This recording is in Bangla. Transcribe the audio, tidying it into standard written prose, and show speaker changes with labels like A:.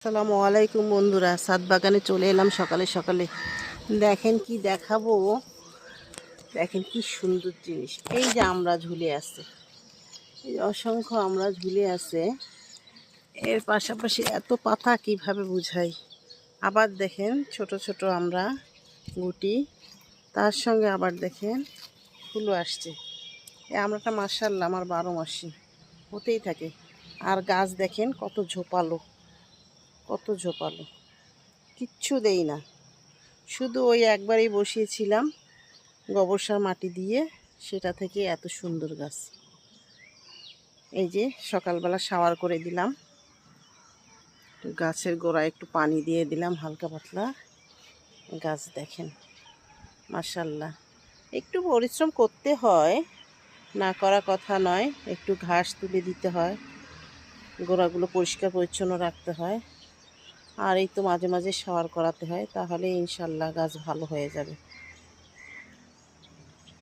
A: আসসালামু আলাইকুম বন্ধুরা, ছাদ বাগানে চলে এলাম সকালে সকালে। দেখেন কি দেখাবো, দেখেন কি সুন্দর জিনিস। এই যে আমরা ঝুলে আছে, এই যে অসংখ্য আমরা ঝুলে আছে। এর পাশাপাশি এত পাতা কিভাবে বুঝাই। আবার দেখেন ছোট ছোট আমরা গুটি, তার সঙ্গে আবার দেখেন ফুলও আসছে। এই আমরাটা মাশাআল্লাহ আমার 12 মাসই হতেই থাকে। আর গাছ দেখেন কত ঝোপালো, কত ঝোপালো, কিচ্ছু দেই না, শুধু ওই একবারই বসিয়েছিলাম গোবর সার মাটি দিয়ে, সেটা থেকে এত সুন্দর গাছ। এই যে সকালবেলা শাওয়ার করে দিলাম, গাছের গোড়ায় একটু পানি দিয়ে দিলাম হালকা পাতলা। গাছ দেখেন মাশাআল্লাহ। একটু পরিশ্রম করতে হয়, না করা কথা নয়, একটু ঘাস তুলে দিতে হয়, গোড়াগুলো পরিষ্কার পরিচ্ছন্ন রাখতে হয়, আর এই তো মাঝে মাঝে শাওয়ার করাতে হয়, তাহলে ইনশাল্লাহ গাছ ভালো হয়ে যাবে।